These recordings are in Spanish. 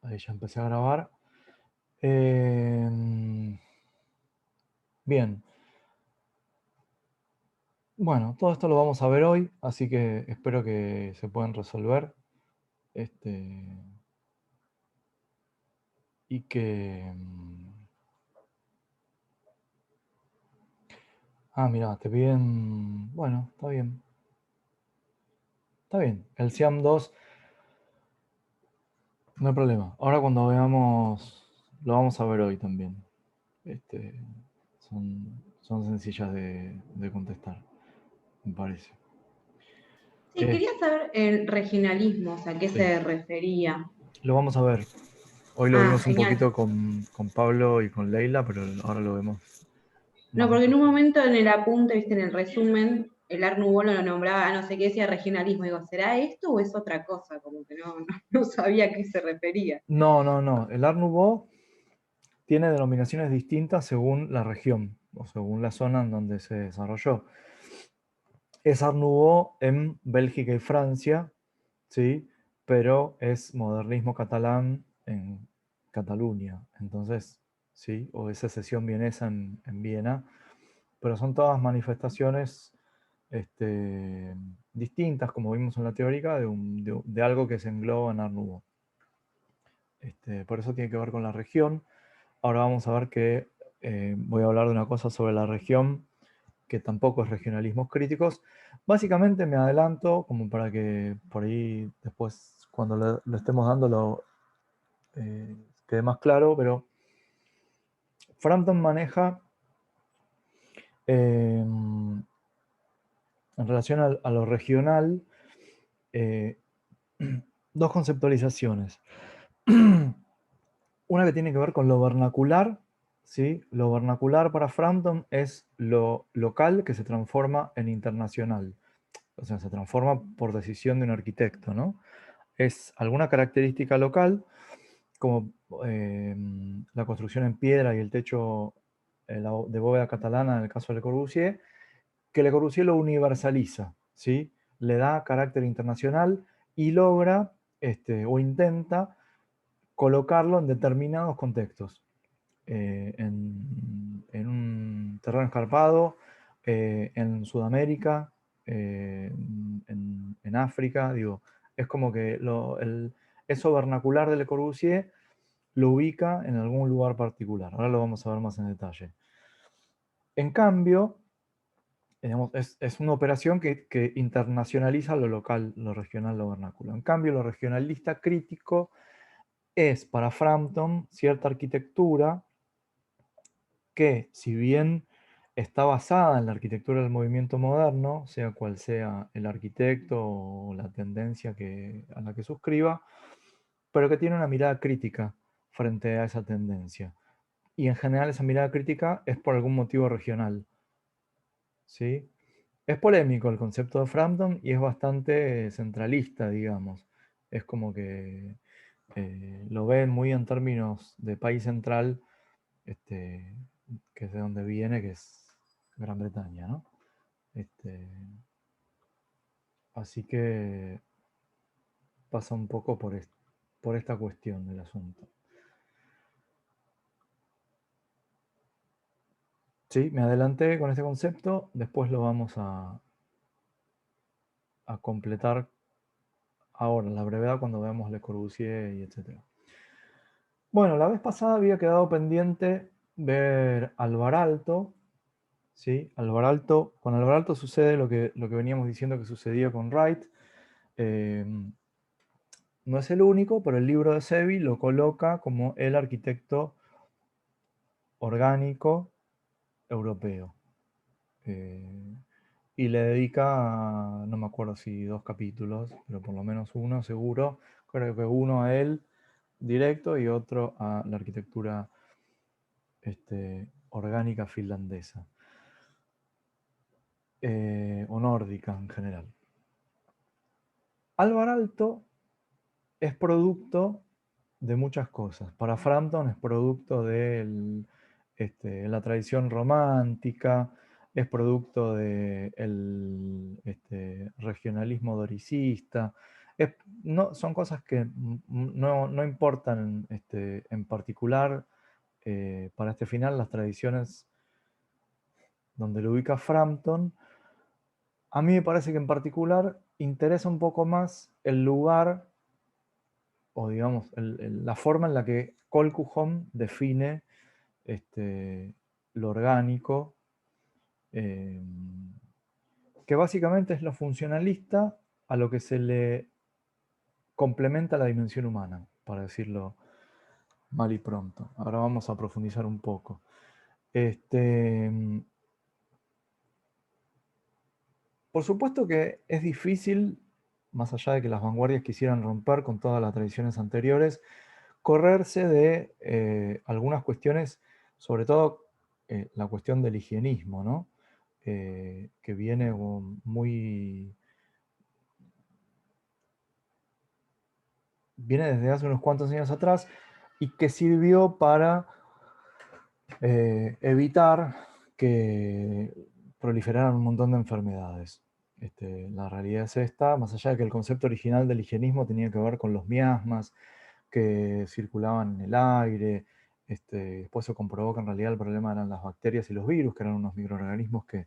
Ahí ya empecé a grabar. Bien. Bueno, todo esto lo vamos a ver hoy, así que espero que se puedan resolver. Y que... mira, te piden... Bueno, está bien. Está bien. El SIAM 2, no hay problema. Ahora cuando veamos, lo vamos a ver hoy también. Son sencillas de contestar, me parece. Sí, quería saber el regionalismo, o sea, ¿a qué Sí, se refería? lo vamos a ver. Hoy lo Ah, vimos un genial. poquito con Pablo y con Leila, pero ahora lo vemos No, más en porque en un profundidad. momento en el apunte, viste, en el resumen, el Art Nouveau lo nombraba, no sé qué decía regionalismo. Digo, ¿será esto o es otra cosa? Como que no sabía a qué se refería. No, no, no. El Art Nouveau tiene denominaciones distintas según la región o según la zona en donde se desarrolló. Es Art Nouveau en Bélgica y Francia, ¿sí? Pero es modernismo catalán en Cataluña. Entonces, ¿sí? O es secesión vienesa en Viena. Pero son todas manifestaciones distintas, como vimos en la teórica, de algo que se engloba en Art Nouveau. Por eso tiene que ver con la región. Ahora vamos a ver que voy a hablar de una cosa sobre la región, que tampoco es regionalismos críticos. Básicamente me adelanto, como para que por ahí después, cuando lo estemos dando, quede más claro, pero Frampton maneja, en relación a lo regional, eh, dos conceptualizaciones. Una que tiene que ver con lo vernacular, ¿sí? Lo vernacular para Frampton es lo local que se transforma en internacional. O sea, se transforma por decisión de un arquitecto, ¿no? Es alguna característica local, como la construcción en piedra y el techo de bóveda catalana en el caso de Le Corbusier, que Le Corbusier lo universaliza, ¿sí? Le da carácter internacional y logra, o intenta, colocarlo en determinados contextos. En un terreno escarpado, en Sudamérica, en África, digo, es como que eso vernacular de Le Corbusier lo ubica en algún lugar particular. Ahora lo vamos a ver más en detalle. En cambio, digamos, es una operación que internacionaliza lo local, lo regional, lo vernáculo. En cambio, lo regionalista crítico es para Frampton cierta arquitectura que, si bien está basada en la arquitectura del movimiento moderno, sea cual sea el arquitecto o la tendencia a la que suscriba, pero que tiene una mirada crítica frente a esa tendencia. Y en general esa mirada crítica es por algún motivo regional, ¿sí? Es polémico el concepto de Frampton y es bastante centralista, digamos. Es como que lo ven muy en términos de país central, este, que es de donde viene, que es Gran Bretaña, ¿no? Así que pasa un poco por esta cuestión del asunto. Sí, me adelanté con este concepto, después lo vamos a completar ahora, la brevedad, cuando veamos Le Corbusier y etc. Bueno, la vez pasada había quedado pendiente ver Alvaralto, ¿sí? Con Alvaralto sucede lo que veníamos diciendo que sucedía con Wright. No es el único, pero el libro de Sevi lo coloca como el arquitecto orgánico europeo. Y le dedica, no me acuerdo si 2 capítulos, pero por lo menos uno seguro, creo que uno a él directo y otro a la arquitectura orgánica finlandesa, o nórdica en general. Alvaralto es producto de muchas cosas. Para Frampton es producto de la tradición romántica, es producto del regionalismo doricista, no, son cosas que no importan en particular para este final. Las tradiciones donde lo ubica Frampton, a mí me parece que en particular interesa un poco más el lugar, o digamos, la forma en la que Colquhoun define lo orgánico, eh, que básicamente es lo funcionalista a lo que se le complementa la dimensión humana, para decirlo mal y pronto. Ahora vamos a profundizar un poco. Por supuesto que es difícil, más allá de que las vanguardias quisieran romper con todas las tradiciones anteriores, correrse de algunas cuestiones, sobre todo la cuestión del higienismo, ¿no? Que viene viene desde hace unos cuantos años atrás y que sirvió para evitar que proliferaran un montón de enfermedades. La realidad es esta, más allá de que el concepto original del higienismo tenía que ver con los miasmas que circulaban en el aire. Después se comprobó que en realidad el problema eran las bacterias y los virus, que eran unos microorganismos que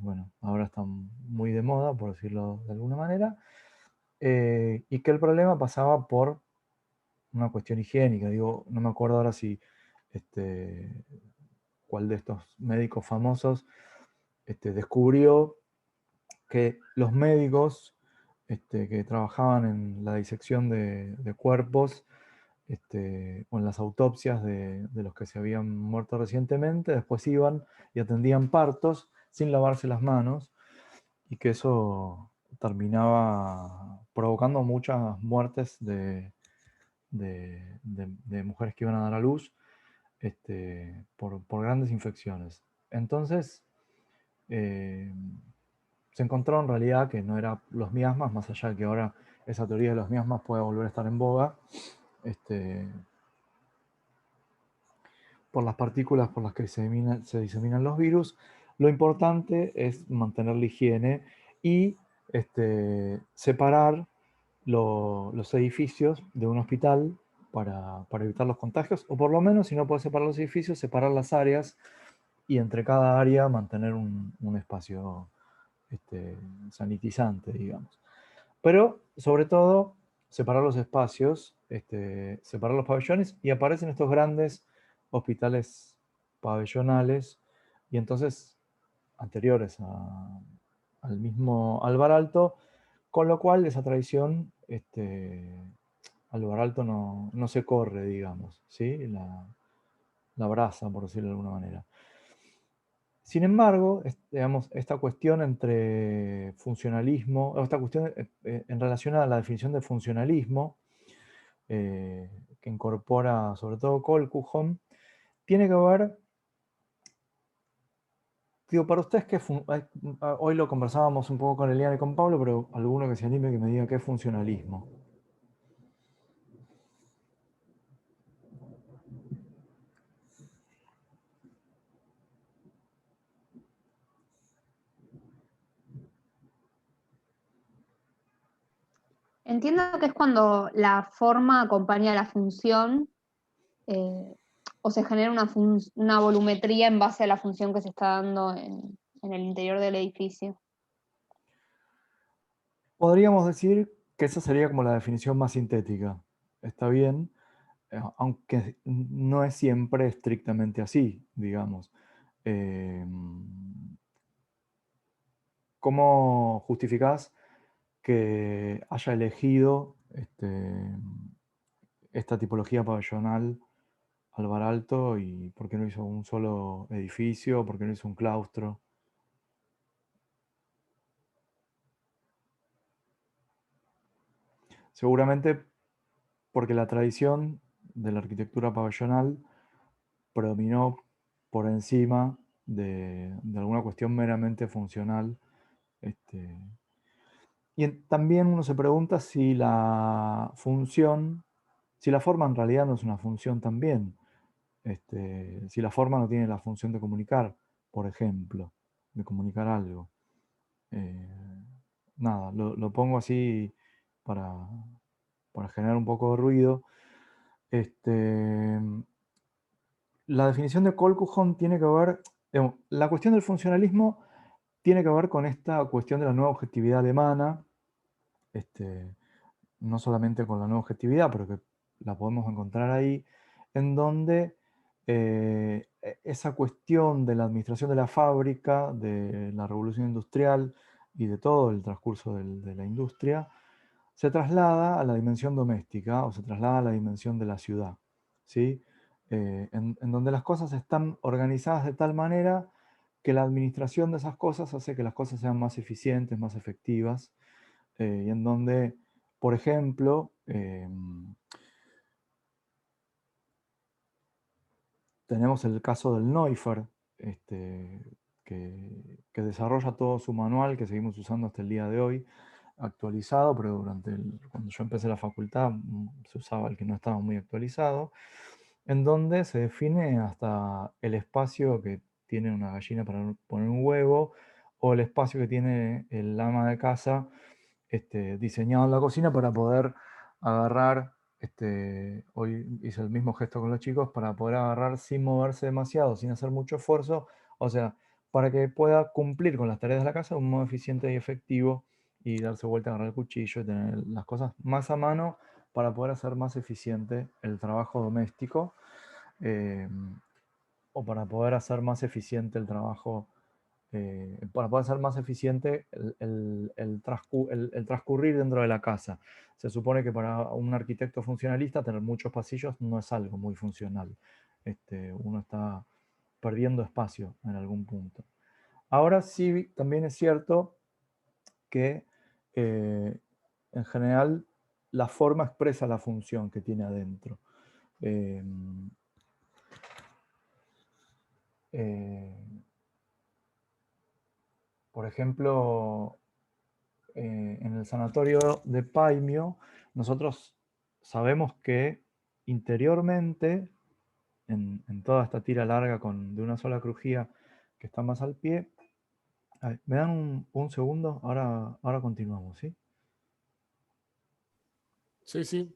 bueno, ahora están muy de moda, por decirlo de alguna manera, y que el problema pasaba por una cuestión higiénica. Digo, no me acuerdo ahora si cuál de estos médicos famosos descubrió que los médicos que trabajaban en la disección de cuerpos o en las autopsias de los que se habían muerto recientemente, después iban y atendían partos sin lavarse las manos, y que eso terminaba provocando muchas muertes de mujeres que iban a dar a luz por grandes infecciones. Entonces, se encontró en realidad que no eran los miasmas, más allá de que ahora esa teoría de los miasmas puede volver a estar en boga, por las partículas por las que se diseminan los virus. Lo importante es mantener la higiene y separar los edificios de un hospital para evitar los contagios, o por lo menos, si no puedes separar los edificios, separar las áreas y entre cada área mantener un espacio sanitizante, digamos. Pero, sobre todo, separar los espacios, separar los pabellones, y aparecen estos grandes hospitales pabellonales, y entonces anteriores al mismo Alvar Aalto, con lo cual esa tradición, Alvar Aalto no se corre, digamos, ¿sí? La abraza, por decirlo de alguna manera. Sin embargo, digamos, esta cuestión entre funcionalismo, o esta cuestión en relación a la definición de funcionalismo, que incorpora sobre todo Colquhoun, tiene que ver, digo, para ustedes, hoy lo conversábamos un poco con Eliana y con Pablo, pero alguno que se anime que me diga qué es funcionalismo. Entiendo que es cuando la forma acompaña a la función, eh, o se genera una volumetría en base a la función que se está dando en el interior del edificio. Podríamos decir que esa sería como la definición más sintética. Está bien, aunque no es siempre estrictamente así, digamos. ¿Cómo justificás que haya elegido esta tipología pabellonal Alvar Aalto, y por qué no hizo un solo edificio, por qué no hizo un claustro? Seguramente porque la tradición de la arquitectura pabellonal predominó por encima de alguna cuestión meramente funcional. Y también uno se pregunta si la función, si la forma en realidad no es una función también. Si la forma no tiene la función de comunicar, por ejemplo, de comunicar algo. Nada, lo pongo así para generar un poco de ruido. La definición de Colquhoun tiene que ver, digamos, la cuestión del funcionalismo tiene que ver con esta cuestión de la nueva objetividad alemana, no solamente con la nueva objetividad, pero que la podemos encontrar ahí, en donde esa cuestión de la administración de la fábrica, de la revolución industrial y de todo el transcurso de la industria, se traslada a la dimensión doméstica o se traslada a la dimensión de la ciudad, ¿sí? En donde las cosas están organizadas de tal manera que la administración de esas cosas hace que las cosas sean más eficientes, más efectivas, y en donde, por ejemplo, tenemos el caso del Neufer, que desarrolla todo su manual que seguimos usando hasta el día de hoy, actualizado, pero cuando yo empecé la facultad se usaba el que no estaba muy actualizado, en donde se define hasta el espacio que tiene una gallina para poner un huevo, o el espacio que tiene el ama de casa diseñado en la cocina para poder agarrar, hoy hice el mismo gesto con los chicos, para poder agarrar sin moverse demasiado, sin hacer mucho esfuerzo, o sea, para que pueda cumplir con las tareas de la casa de un modo eficiente y efectivo, y darse vuelta, agarrar el cuchillo y tener las cosas más a mano para poder hacer más eficiente el trabajo doméstico, o para poder hacer más eficiente el trabajo, para poder hacer más eficiente el transcurrir dentro de la casa. Se supone que para un arquitecto funcionalista tener muchos pasillos no es algo muy funcional. Uno está perdiendo espacio en algún punto. Ahora sí, también es cierto que en general la forma expresa la función que tiene adentro. Por ejemplo, en el sanatorio de Paimio, nosotros sabemos que interiormente, en toda esta tira larga de una sola crujía que está más al pie, ¿me dan un segundo? Ahora continuamos, ¿sí? Sí, sí.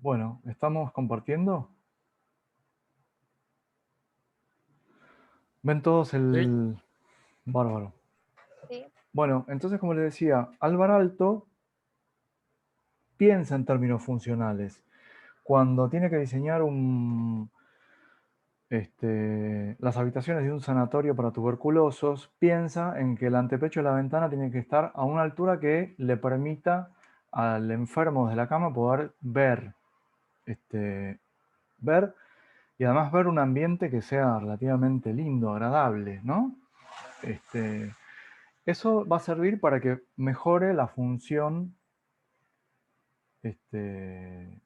Bueno, ¿estamos compartiendo? ¿Ven todos el...? Sí. Bárbaro. Sí. Bueno, entonces, como les decía, Álvar Aalto piensa en términos funcionales. Cuando tiene que diseñar las habitaciones de un sanatorio para tuberculosos, piensa en que el antepecho de la ventana tiene que estar a una altura que le permita al enfermo desde la cama poder ver, ver y además ver un ambiente que sea relativamente lindo, agradable, ¿no? Eso va a servir para que mejore la función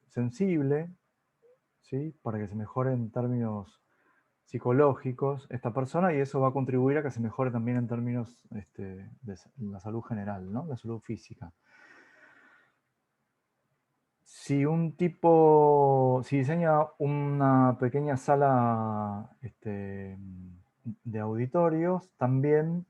sensible, ¿sí? Para que se mejore en términos psicológicos esta persona, y eso va a contribuir a que se mejore también en términos de la salud general, ¿no? La salud física. Si un tipo, si diseña una pequeña sala de auditorios, también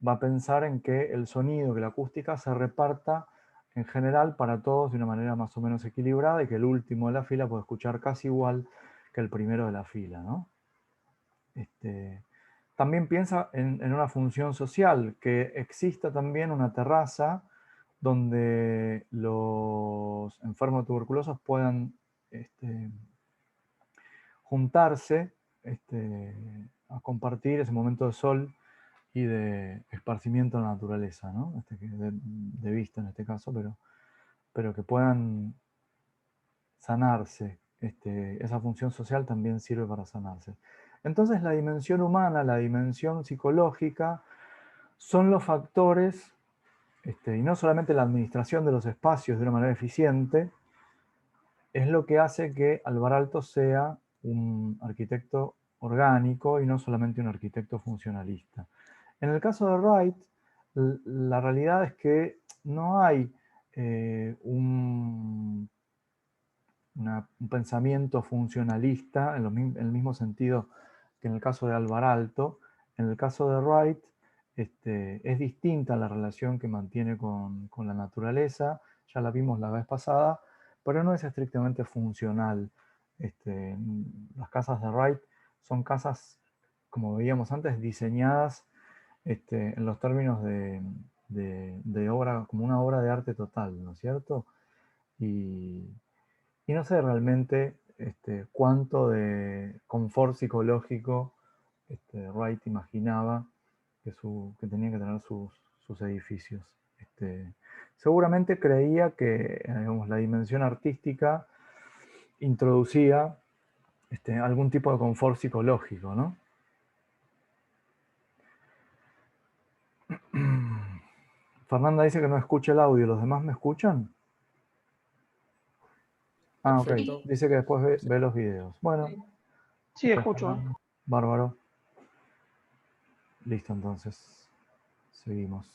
va a pensar en que el sonido, que la acústica se reparta en general para todos de una manera más o menos equilibrada y que el último de la fila puede escuchar casi igual que el primero de la fila, ¿no? También piensa en una función social, que exista también una terraza donde los enfermos tuberculosos puedan juntarse a compartir ese momento de sol y de esparcimiento en la naturaleza, ¿no? De vista en este caso, pero que puedan sanarse. Esa función social también sirve para sanarse. Entonces la dimensión humana, la dimensión psicológica, son los factores, y no solamente la administración de los espacios de una manera eficiente, es lo que hace que Alvar Aalto sea un arquitecto orgánico y no solamente un arquitecto funcionalista. En el caso de Wright, la realidad es que no hay un pensamiento funcionalista en el mismo sentido que en el caso de Alvar Aalto. En el caso de Wright, es distinta la relación que mantiene con la naturaleza, ya la vimos la vez pasada, pero no es estrictamente funcional. Las casas de Wright son casas, como veíamos antes, diseñadas en los términos de obra, como una obra de arte total, ¿no es cierto? Y no sé realmente cuánto de confort psicológico Wright imaginaba que tenía que tener sus edificios. Seguramente creía que digamos, la dimensión artística introducía algún tipo de confort psicológico, ¿no? Fernanda dice que no escucha el audio. ¿Los demás me escuchan? Ah, ok. Perfecto. Dice que después ve los videos. Bueno. Sí, escucho. Bárbaro. Listo, entonces. Seguimos.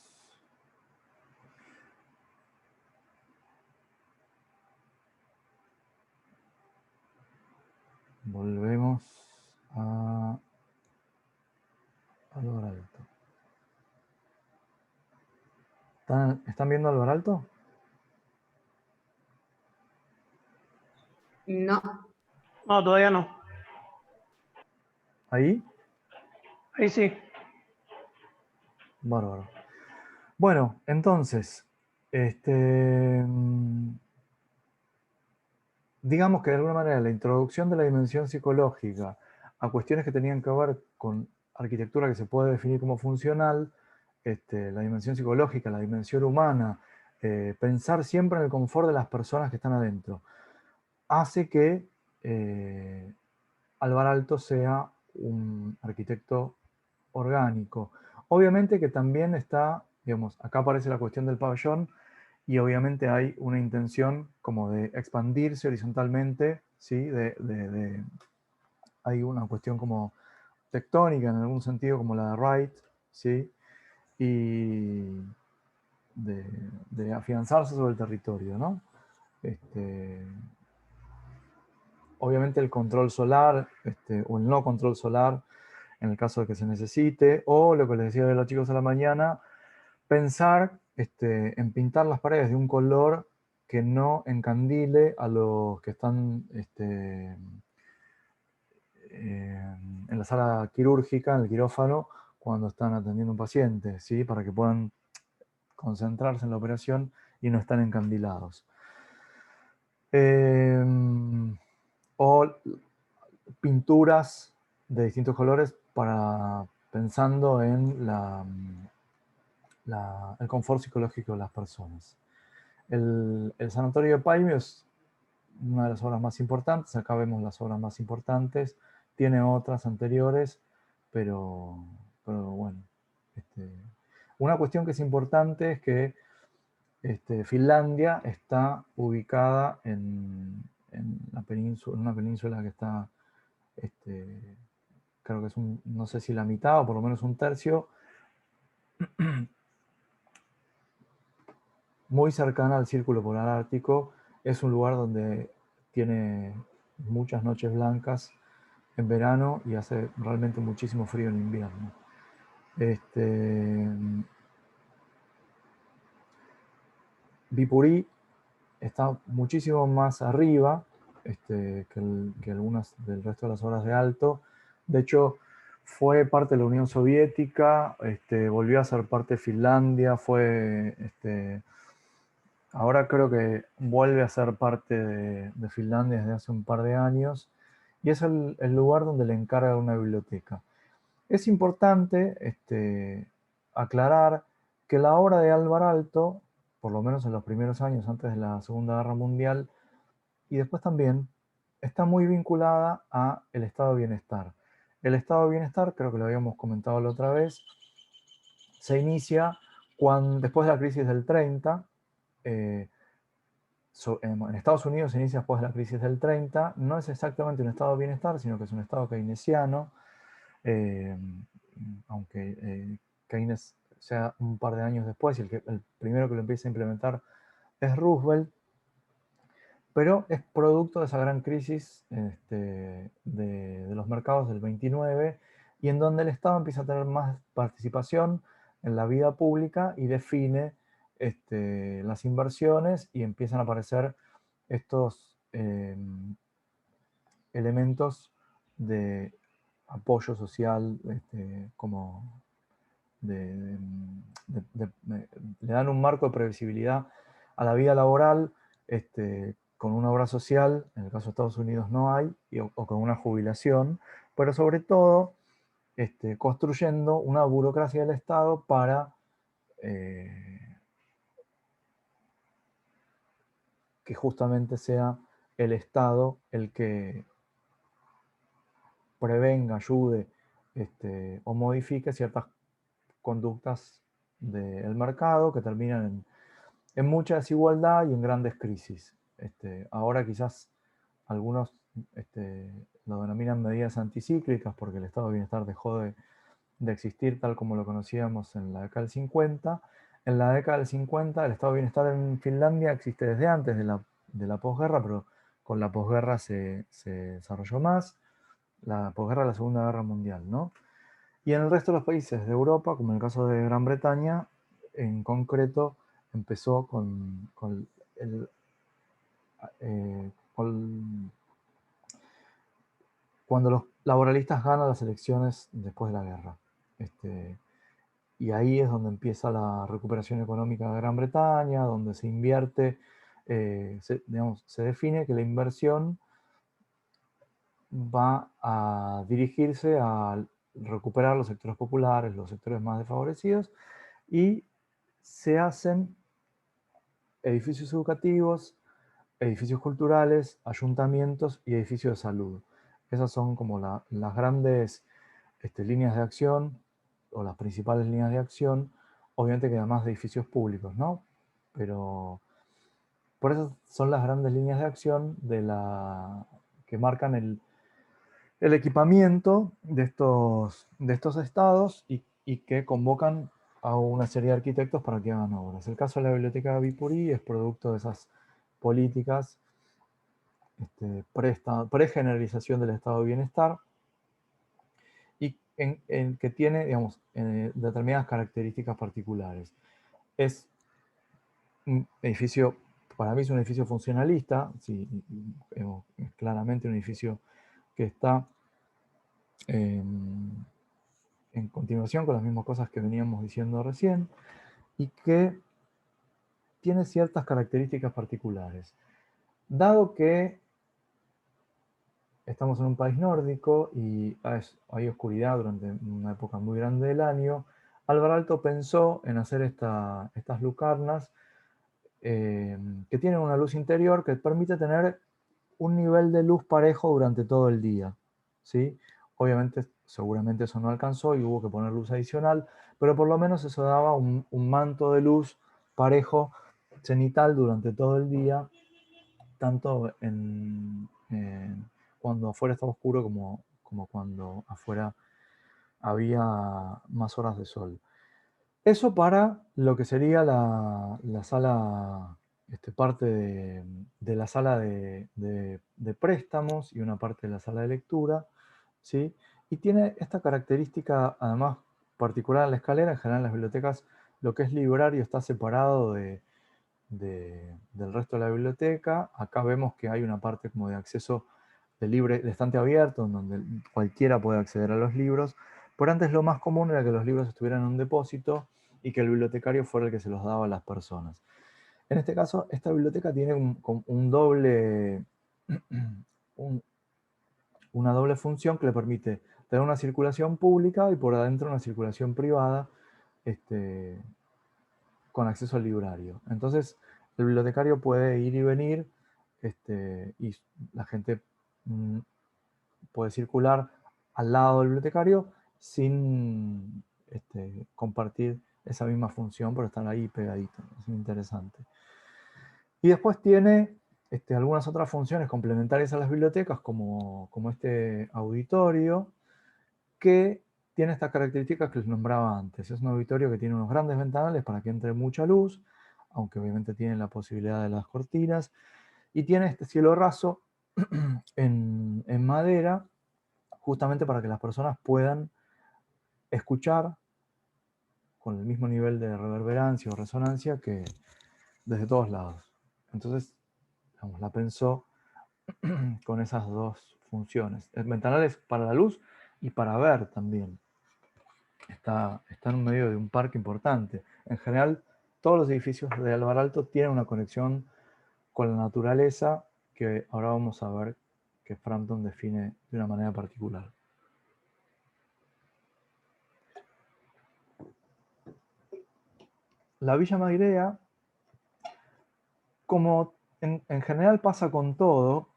Volvemos a Alvar Aalto. ¿Están viendo Alvar Aalto? No. No, todavía no. ¿Ahí? Ahí sí. Bárbaro. Bueno, entonces, digamos que de alguna manera la introducción de la dimensión psicológica a cuestiones que tenían que ver con arquitectura que se puede definir como funcional, la dimensión psicológica, la dimensión humana, pensar siempre en el confort de las personas que están adentro, hace que Alvar Aalto sea un arquitecto orgánico. Obviamente que también está, digamos, acá aparece la cuestión del pabellón y obviamente hay una intención como de expandirse horizontalmente, ¿sí? Hay una cuestión como tectónica en algún sentido, como la de Wright, ¿sí? Y de afianzarse sobre el territorio, ¿no? Obviamente el control solar, o el no control solar, en el caso de que se necesite, o lo que les decía de los chicos a la mañana, pensar en pintar las paredes de un color que no encandile a los que están en la sala quirúrgica, en el quirófano, cuando están atendiendo a un paciente, ¿sí? Para que puedan concentrarse en la operación y no están encandilados. O pinturas de distintos colores pensando en el confort psicológico de las personas. El Sanatorio de Paimio es una de las obras más importantes. Acá vemos las obras más importantes. Tiene otras anteriores, pero bueno. Una cuestión que es importante es que Finlandia está ubicada en una península que está, creo que es no sé si la mitad o por lo menos un tercio, muy cercana al Círculo Polar Ártico. Es un lugar donde tiene muchas noches blancas en verano y hace realmente muchísimo frío en invierno. Viipuri está muchísimo más arriba que algunas del resto de las obras de Aalto. De hecho, fue parte de la Unión Soviética, volvió a ser parte de Finlandia, ahora creo que vuelve a ser parte de Finlandia desde hace un par de años, y es el lugar donde le encarga una biblioteca. Es importante aclarar que la obra de Alvar Aalto, por lo menos en los primeros años antes de la Segunda Guerra Mundial, y después también, está muy vinculada a el estado de bienestar. El estado de bienestar, creo que lo habíamos comentado la otra vez, se inicia después de la crisis del 30. En Estados Unidos se inicia después de la crisis del 30. No es exactamente un estado de bienestar, sino que es un estado keynesiano, aunque Keynes sea un par de años después, y el primero que lo empieza a implementar es Roosevelt, pero es producto de esa gran crisis de los mercados del 29, y en donde el Estado empieza a tener más participación en la vida pública y define las inversiones, y empiezan a aparecer estos elementos de apoyo social, como le dan un marco de previsibilidad a la vida laboral, con una obra social. En el caso de Estados Unidos no hay, o con una jubilación, pero sobre todo construyendo una burocracia del Estado para que justamente sea el Estado el que prevenga, ayude o modifique ciertas conductas del mercado que terminan en mucha desigualdad y en grandes crisis. Ahora quizás algunos lo denominan medidas anticíclicas, porque el estado de bienestar dejó de existir tal como lo conocíamos en la década del 50. En la década del 50 el estado de bienestar en Finlandia existe desde antes de la posguerra, pero con la posguerra se desarrolló más. La posguerra de la Segunda Guerra Mundial, ¿no? Y en el resto de los países de Europa, como en el caso de Gran Bretaña, en concreto, empezó cuando los laboralistas ganan las elecciones después de la guerra. Y ahí es donde empieza la recuperación económica de Gran Bretaña, donde se invierte, se define que la inversión va a dirigirse a recuperar los sectores populares, los sectores más desfavorecidos, y se hacen edificios educativos, edificios culturales, ayuntamientos y edificios de salud. Esas son como las grandes líneas de acción, o las principales líneas de acción. Obviamente que además de edificios públicos, ¿no? Pero por eso son las grandes líneas de acción que marcan el equipamiento de estos estados, y que convocan a una serie de arquitectos para que hagan obras. El caso de la Biblioteca de Viipuri es producto de esas políticas pre-generalización del estado de bienestar, y que tiene, digamos, determinadas características particulares. Es un edificio, para mí es un edificio funcionalista, sí, es claramente un edificio que está en continuación con las mismas cosas que veníamos diciendo recién, y que tiene ciertas características particulares. Dado que estamos en un país nórdico y hay oscuridad durante una época muy grande del año, Alvar Aalto pensó en hacer estas lucarnas que tienen una luz interior que permite tener un nivel de luz parejo durante todo el día, ¿sí? Obviamente, seguramente eso no alcanzó y hubo que poner luz adicional, pero por lo menos eso daba un manto de luz parejo cenital durante todo el día, tanto cuando afuera estaba oscuro como cuando afuera había más horas de sol. Eso para lo que sería la sala, parte de la sala de préstamos y una parte de la sala de lectura, ¿sí? Y tiene esta característica, además, particular en la escalera. En general, en las bibliotecas, lo que es librario está separado del resto de la biblioteca. Acá vemos que hay una parte como de acceso de estante abierto, en donde cualquiera puede acceder a los libros. Pero antes lo más común era que los libros estuvieran en un depósito y que el bibliotecario fuera el que se los daba a las personas. En este caso, esta biblioteca tiene un doble, una doble función que le permite tener una circulación pública y por adentro una circulación privada, con acceso al librario. Entonces, el bibliotecario puede ir y venir, y la gente puede circular al lado del bibliotecario sin compartir esa misma función, pero están ahí pegaditos. Es interesante. Y después tiene algunas otras funciones complementarias a las bibliotecas, como este auditorio, que tiene estas características que les nombraba antes. Es un auditorio que tiene unos grandes ventanales para que entre mucha luz, aunque obviamente tiene la posibilidad de las cortinas, y tiene este cielo raso en madera, justamente para que las personas puedan escuchar con el mismo nivel de reverberancia o resonancia que desde todos lados. Entonces, digamos, la pensó con esas dos funciones. El ventanal es para la luz y para ver también. Está en medio de un parque importante. En general, todos los edificios de Alvar Aalto tienen una conexión con la naturaleza que ahora vamos a ver que Frampton define de una manera particular. La Villa Mairea, como en general pasa con todo,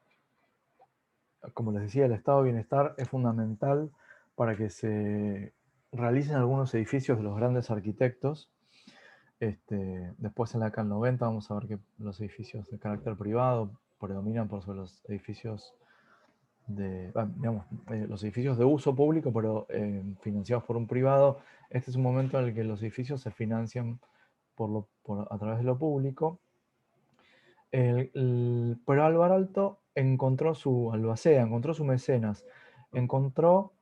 como les decía, el estado de bienestar es fundamental para que se realicen algunos edificios de los grandes arquitectos. Después en la década del 90 vamos a ver que los edificios de carácter privado predominan por sobre los edificios los edificios de uso público, pero financiados por un privado. Este es un momento en el que los edificios se financian a través de lo público. Pero Alvar Aalto encontró su albacea, encontró su mecenas, encontró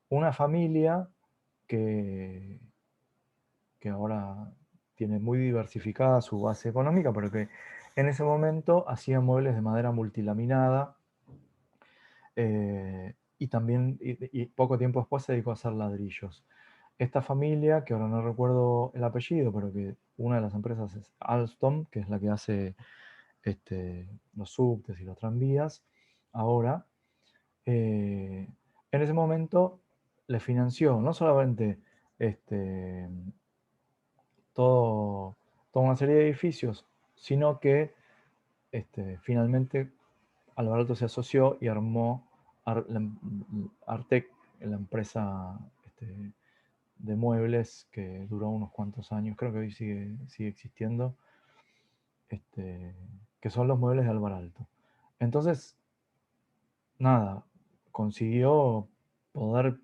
una familia que ahora tiene muy diversificada su base económica, pero que en ese momento hacía muebles de madera multilaminada, y también, y poco tiempo después se dedicó a hacer ladrillos. Esta familia, que ahora no recuerdo el apellido, pero que una de las empresas es Alstom, que es la que hace los subtes y los tranvías, ahora, en ese momento le financió no solamente toda una serie de edificios, sino que finalmente Alvar Aalto se asoció y armó Artec, la empresa de muebles que duró unos cuantos años, creo que hoy sigue existiendo, que son los muebles de Alvar Aalto. Entonces, nada, consiguió poder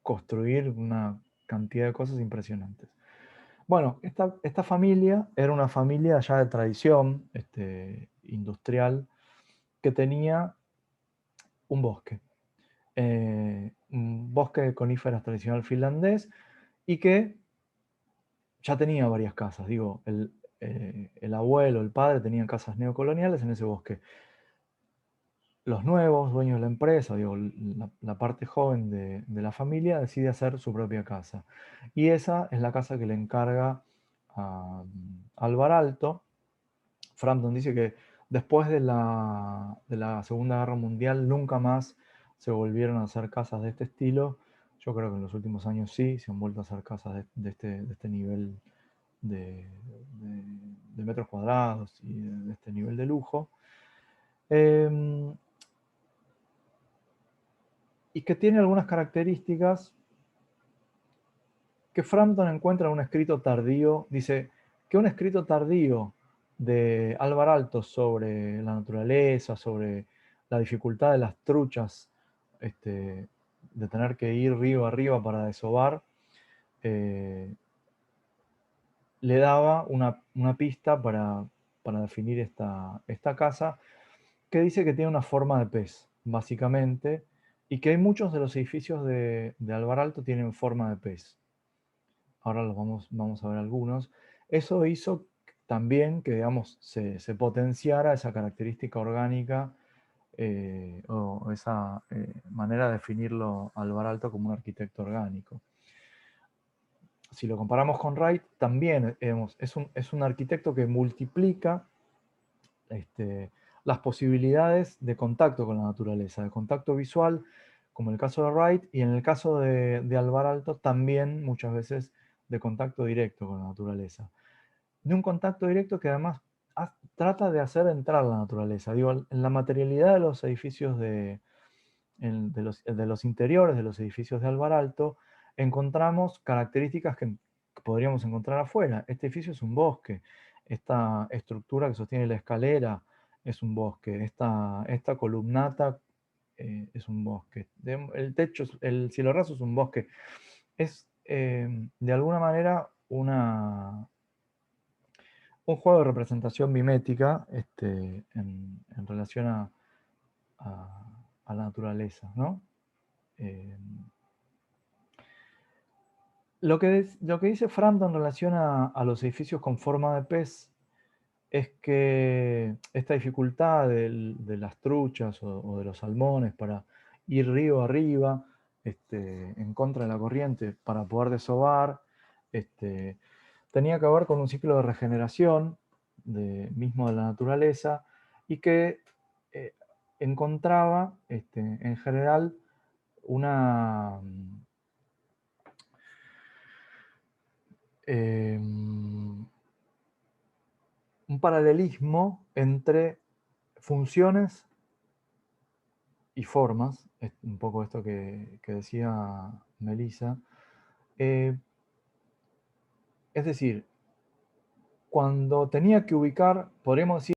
construir una cantidad de cosas impresionantes. Bueno, esta familia era una familia ya de tradición industrial que tenía un bosque. Un bosque de coníferas tradicional finlandés y que ya tenía varias casas. Digo, el abuelo, el padre tenían casas neocoloniales en ese bosque. Los nuevos dueños de la empresa, digo, la parte joven de la familia decide hacer su propia casa. Y esa es la casa que le encarga a Alvar Aalto. Frampton dice que Después de la Segunda Guerra Mundial nunca más se volvieron a hacer casas de este estilo. Yo creo que en los últimos años sí, se han vuelto a hacer casas de este nivel de metros cuadrados y de este nivel de lujo. Y que tiene algunas características que Frampton encuentra en un escrito tardío. Dice que un escrito tardío de Alvar Aalto sobre la naturaleza, sobre la dificultad de las truchas, de tener que ir río arriba para desovar, le daba una pista para definir esta casa, que dice que tiene una forma de pez, básicamente, y que hay muchos de los edificios de Alvar Aalto tienen forma de pez. Ahora vamos a ver algunos. Eso hizo también que, digamos, se potenciara esa característica orgánica o esa manera de definirlo a Alvar Aalto como un arquitecto orgánico. Si lo comparamos con Wright, también es un arquitecto que multiplica las posibilidades de contacto con la naturaleza, de contacto visual, como en el caso de Wright, y en el caso de Alvar Aalto también muchas veces de contacto directo con la naturaleza. De un contacto directo que además trata de hacer entrar la naturaleza. Digo, en la materialidad de los edificios de los interiores de los edificios de Alvar Aalto, encontramos características que podríamos encontrar afuera. Este edificio es un bosque. Esta estructura que sostiene la escalera es un bosque. Esta columnata es un bosque. El techo, el cielo raso es un bosque. Es, de alguna manera, un juego de representación mimética en relación a la naturaleza, ¿no? Lo que dice Frampton en relación a los edificios con forma de pez es que esta dificultad de las truchas o de los salmones para ir río arriba, en contra de la corriente, para poder desovar, tenía que ver con un ciclo de regeneración mismo de la naturaleza, y que encontraba en general una un paralelismo entre funciones y formas, es un poco esto que decía Melissa. Es decir, cuando tenía que ubicar, podríamos decir,